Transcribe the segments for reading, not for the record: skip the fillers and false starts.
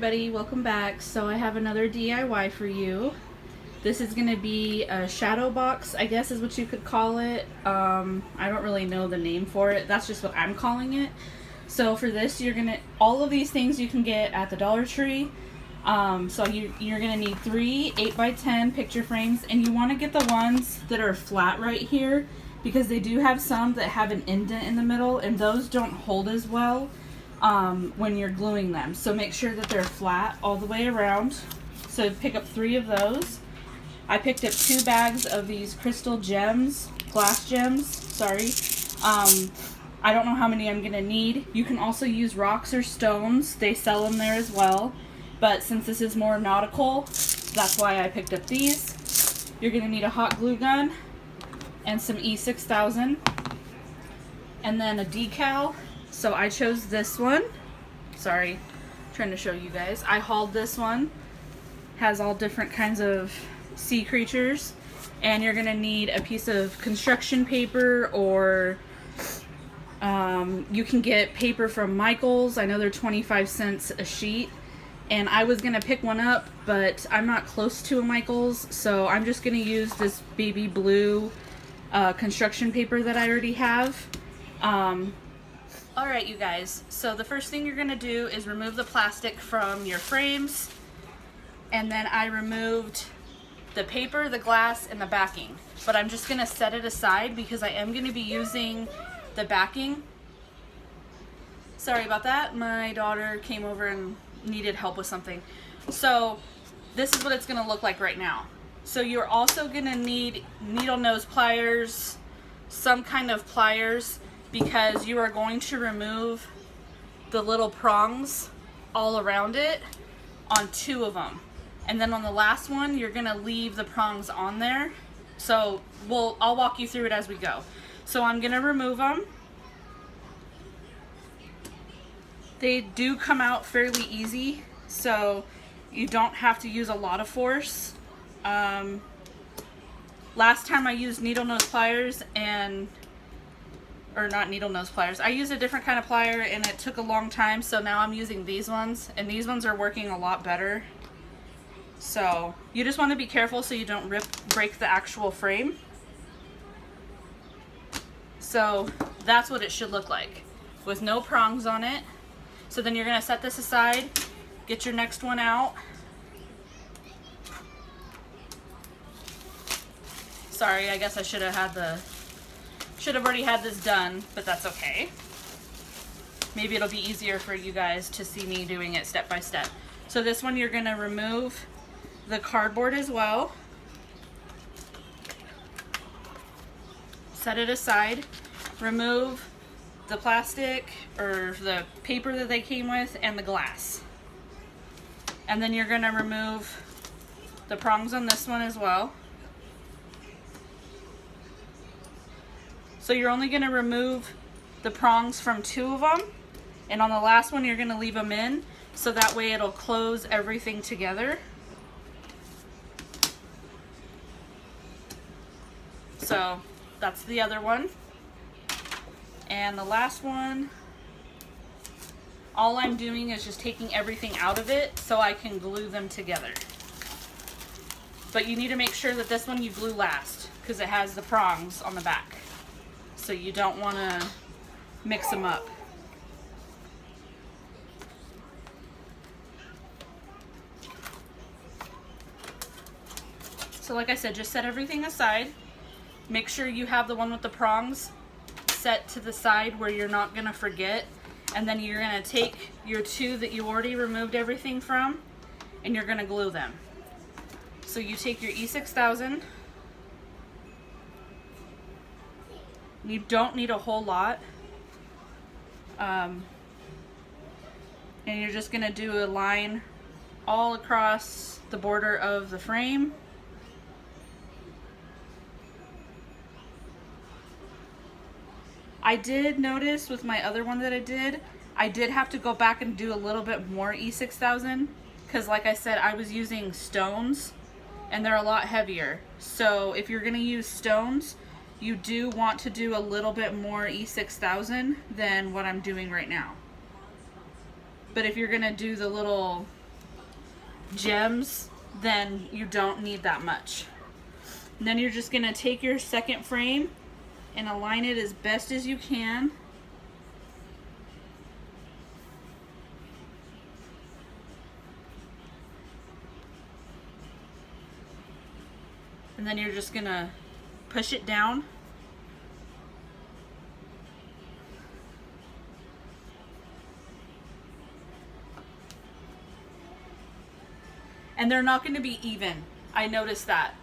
everybody, welcome back. So I have another DIY for you. This is going to be a shadow box, I guess is what you could call it. I don't really know the name for it. That's just what I'm calling it. So for this, all of these things you can get at the Dollar Tree. So you're going to need 3 8x10 picture frames, and you want to get the ones that are flat right here because they do have some that have an indent in the middle, and those don't hold as well when you're gluing them. So make sure that they're flat all the way around. So pick up 3 of those. I picked up 2 bags of these crystal gems, glass gems, sorry. I don't know how many I'm going to need. You can also use rocks or stones. They sell them there as well. But since this is more nautical, that's why I picked up these. You're going to need a hot glue gun and some E6000. And then a decal. So I chose this one. Sorry, trying to show you guys. I hauled this one. Has all different kinds of sea creatures. And you're going to need a piece of construction paper, or you can get paper from Michaels. I know they're 25 cents a sheet. And I was going to pick one up, but I'm not close to a Michaels, so I'm just going to use this baby blue construction paper that I already have. Alright, you guys, so the first thing you're going to do is remove the plastic from your frames. And then I removed the paper, the glass, and the backing. But I'm just going to set it aside because I am going to be using the backing. Sorry about that. My daughter came over and needed help with something. So this is what it's going to look like right now. So you're also going to need needle nose pliers, some kind of pliers, because you are going to remove the little prongs all around it on 2 of them. And then on the last one, you're going to leave the prongs on there. So I'll walk you through it as we go. So I'm going to remove them. They do come out fairly easy, so you don't have to use a lot of force. Last time I used needle nose pliers or not needle nose pliers. I used a different kind of plier and it took a long time, so now I'm using these ones, and these ones are working a lot better. So you just want to be careful so you don't break the actual frame. So that's what it should look like, with no prongs on it. So then you're going to set this aside, get your next one out. Sorry, I guess I should have already had this done, but that's okay. Maybe it'll be easier for you guys to see me doing it step by step. So this one, you're going to remove the cardboard as well. Set it aside. Remove the plastic or the paper that they came with and the glass. And then you're going to remove the prongs on this one as well. So you're only going to remove the prongs from 2 of them, and on the last one you're going to leave them in, so that way it'll close everything together. So that's the other one. And the last one, all I'm doing is just taking everything out of it so I can glue them together. But you need to make sure that this one you glue last, because it has the prongs on the back. So you don't want to mix them up. So like I said, just set everything aside. Make sure you have the one with the prongs set to the side where you're not going to forget. And then you're going to take your 2 that you already removed everything from, and you're going to glue them. So you take your E6000. You don't need a whole lot. And you're just going to do a line all across the border of the frame. I did notice with my other one that I did have to go back and do a little bit more E6000, because like I said, I was using stones and they're a lot heavier. So if you're going to use stones, you do want to do a little bit more E6000 than what I'm doing right now. But if you're going to do the little gems, then you don't need that much. And then you're just going to take your second frame and align it as best as you can. And then you're just going to push it down. And they're not going to be even. I noticed that.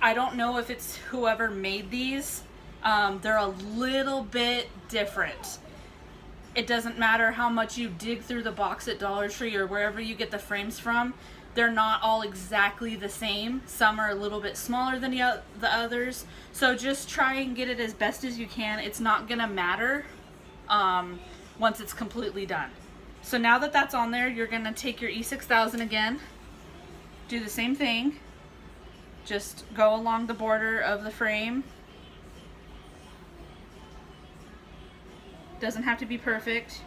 I don't know if it's whoever made these. They're a little bit different. It doesn't matter how much you dig through the box at Dollar Tree or wherever you get the frames from. They're not all exactly the same. Some are a little bit smaller than the others. So just try and get it as best as you can. It's not going to matter once it's completely done. So now that that's on there, you're going to take your E6000 again. Do the same thing. Just go along the border of the frame. Doesn't have to be perfect.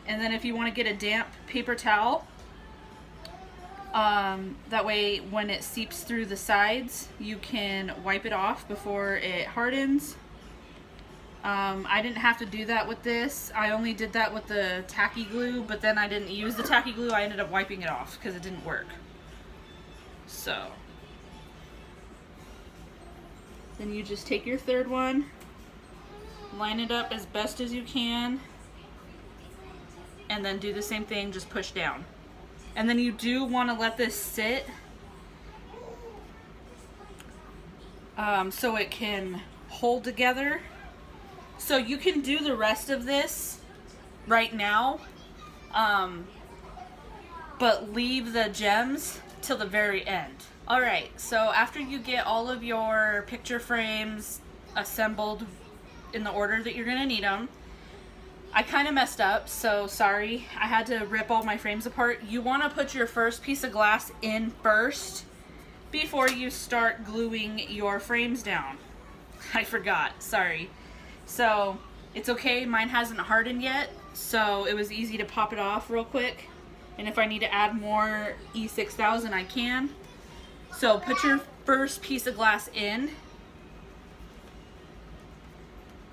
And then if you want to get a damp paper towel, that way when it seeps through the sides, you can wipe it off before it hardens. I didn't have to do that with this. I only did that with the tacky glue, but then I didn't use the tacky glue. I ended up wiping it off because it didn't work. So then you just take your third one, line it up as best as you can, and then do the same thing, just push down. And then you do want to let this sit so it can hold together. So you can do the rest of this right now, but leave the gems till the very end. Alright, so after you get all of your picture frames assembled in the order that you're going to need them, I kind of messed up, so sorry. I had to rip all my frames apart. You want to put your first piece of glass in first before you start gluing your frames down. I forgot, sorry. So it's okay, mine hasn't hardened yet, so it was easy to pop it off real quick. And if I need to add more E6000, I can. So put your first piece of glass in,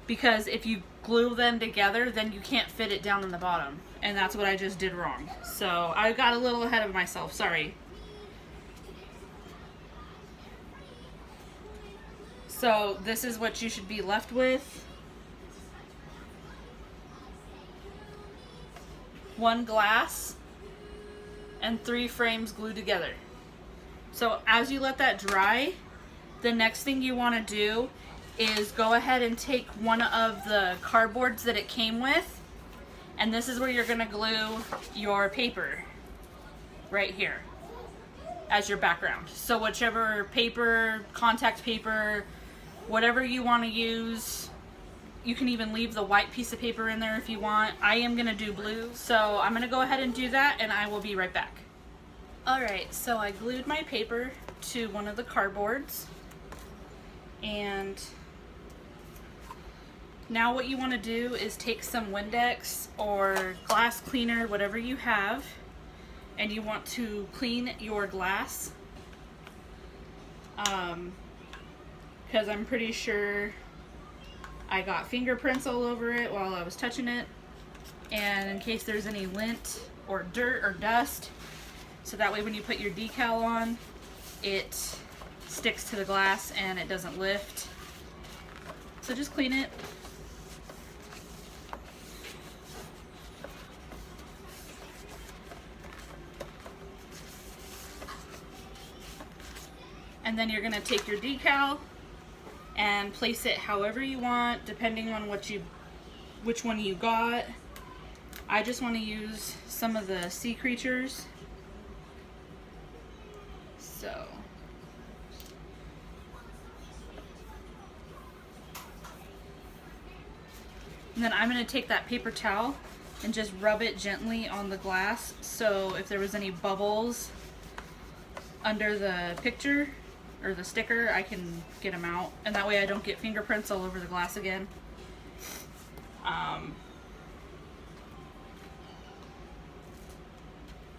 because if you glue them together, then you can't fit it down in the bottom. And that's what I just did wrong. So I got a little ahead of myself, sorry. So this is what you should be left with. One glass and 3 frames glued together. So as you let that dry, the next thing you want to do is go ahead and take one of the cardboards that it came with, and this is where you're going to glue your paper right here as your background. So whichever paper, contact paper, whatever you want to use. You can even leave the white piece of paper in there if you want. I am going to do blue, so I'm going to go ahead and do that, and I will be right back. Alright, so I glued my paper to one of the cardboards, and now what you want to do is take some Windex or glass cleaner, whatever you have, and you want to clean your glass, because I'm pretty sure I got fingerprints all over it while I was touching it, and in case there's any lint or dirt or dust, so that way when you put your decal on, it sticks to the glass and it doesn't lift. So just clean it. And then you're going to take your decal and place it however you want, depending on which one you got. I just want to use some of the sea creatures. So and then I'm going to take that paper towel and just rub it gently on the glass, so if there was any bubbles under the picture or the sticker, I can get them out, and that way I don't get fingerprints all over the glass again.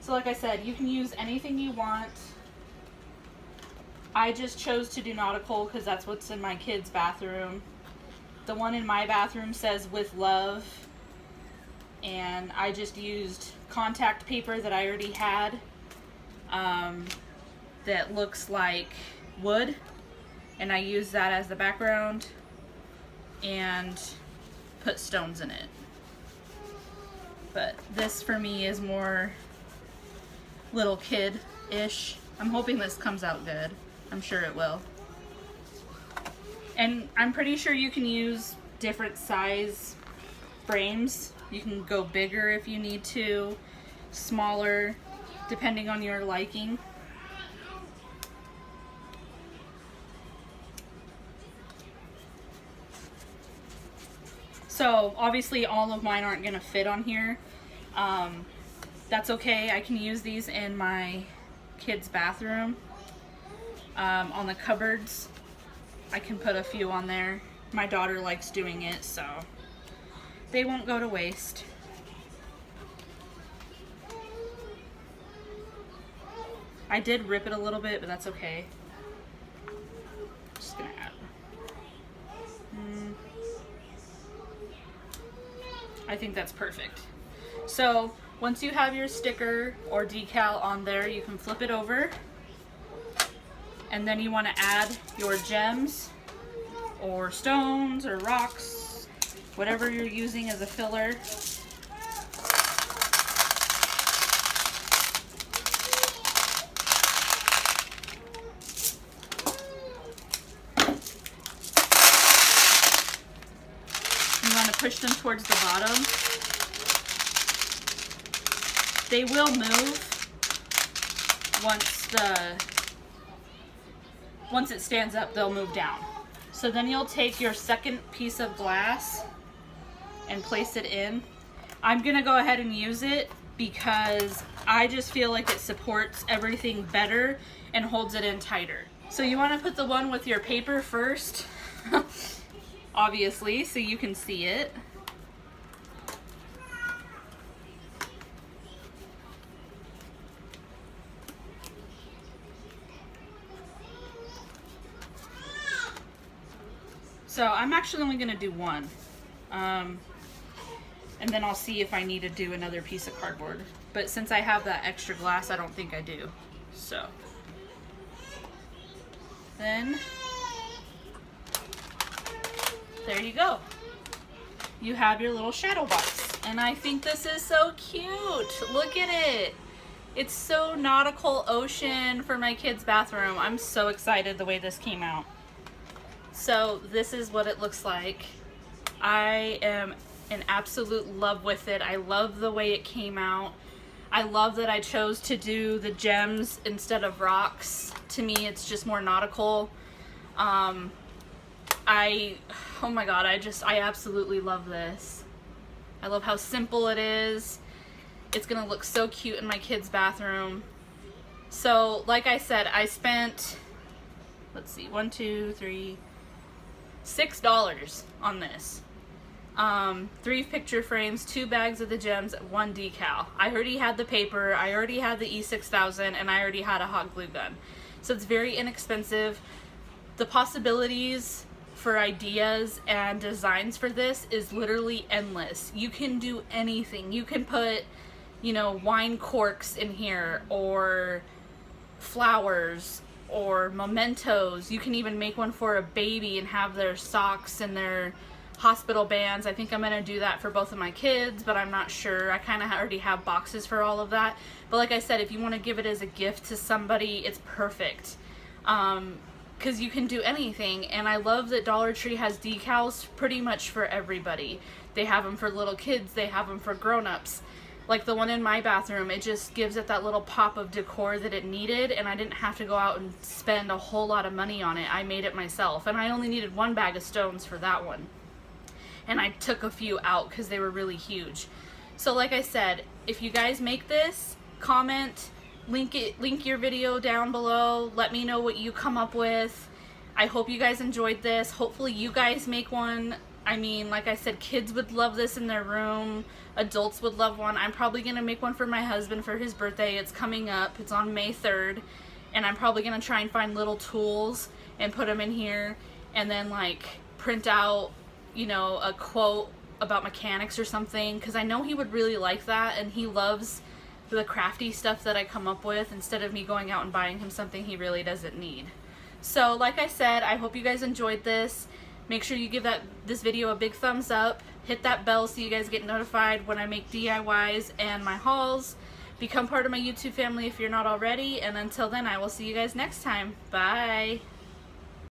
So like I said, you can use anything you want. I just chose to do nautical because that's what's in my kids' bathroom. The one in my bathroom says with love, and I just used contact paper that I already had that looks like wood, and I used that as the background and put stones in it. But this for me is more little kid-ish. I'm hoping this comes out good. I'm sure it will. And I'm pretty sure you can use different size frames. You can go bigger if you need to, smaller, depending on your liking. So obviously all of mine aren't gonna fit on here. That's okay. I can use these in my kids' bathroom. On the cupboards, I can put a few on there. My daughter likes doing it, so they won't go to waste. I did rip it a little bit, but that's okay. Just gonna add. I think that's perfect. So once you have your sticker or decal on there, you can flip it over, and then you want to add your gems or stones or rocks, whatever you're using as a filler. You want to push them towards the bottom. They will move once it stands up, they'll move down. So then you'll take your second piece of glass and place it in. I'm gonna go ahead and use it because I just feel like it supports everything better and holds it in tighter. So you want to put the one with your paper first, obviously, so you can see it. So I'm actually only going to do one, and then I'll see if I need to do another piece of cardboard. But since I have that extra glass, I don't think I do. So then there you go. You have your little shadow box, and I think this is so cute. Look at it. It's so nautical ocean for my kids' bathroom. I'm so excited the way this came out. So this is what it looks like. I am in absolute love with it. I love the way it came out. I love that I chose to do the gems instead of rocks. To me, it's just more nautical. Oh my God, I absolutely love this. I love how simple it is. It's gonna look so cute in my kids' bathroom. So, like I said, I spent, let's see, $6 on this. 3 picture frames, 2 bags of the gems, 1 decal. I already had the paper, I already had the E6000, and I already had a hot glue gun. So it's very inexpensive. The possibilities for ideas and designs for this is literally endless. You can do anything. You can put, you know, wine corks in here, or flowers, or mementos. You can even make one for a baby and have their socks and their hospital bands. I think I'm gonna do that for both of my kids, but I'm not sure. I kind of already have boxes for all of that. But like I said, if you want to give it as a gift to somebody, it's perfect. Because you can do anything. And I love that Dollar Tree has decals pretty much for everybody. They have them for little kids, they have them for grown-ups. Like the one in my bathroom, it just gives it that little pop of decor that it needed, and I didn't have to go out and spend a whole lot of money on it. I made it myself, and I only needed 1 bag of stones for that one. And I took a few out because they were really huge. So like I said, if you guys make this, comment, link your video down below, let me know what you come up with. I hope you guys enjoyed this. Hopefully you guys make one I mean, like I said, kids would love this in their room. Adults would love one. I'm probably going to make one for my husband for his birthday. It's coming up. It's on May 3rd. And I'm probably going to try and find little tools and put them in here. And then, like, print out, you know, a quote about mechanics or something. Because I know he would really like that. And he loves the crafty stuff that I come up with instead of me going out and buying him something he really doesn't need. So, like I said, I hope you guys enjoyed this. Make sure you give this video a big thumbs up. Hit that bell so you guys get notified when I make DIYs and my hauls. Become part of my YouTube family if you're not already. And until then, I will see you guys next time. Bye.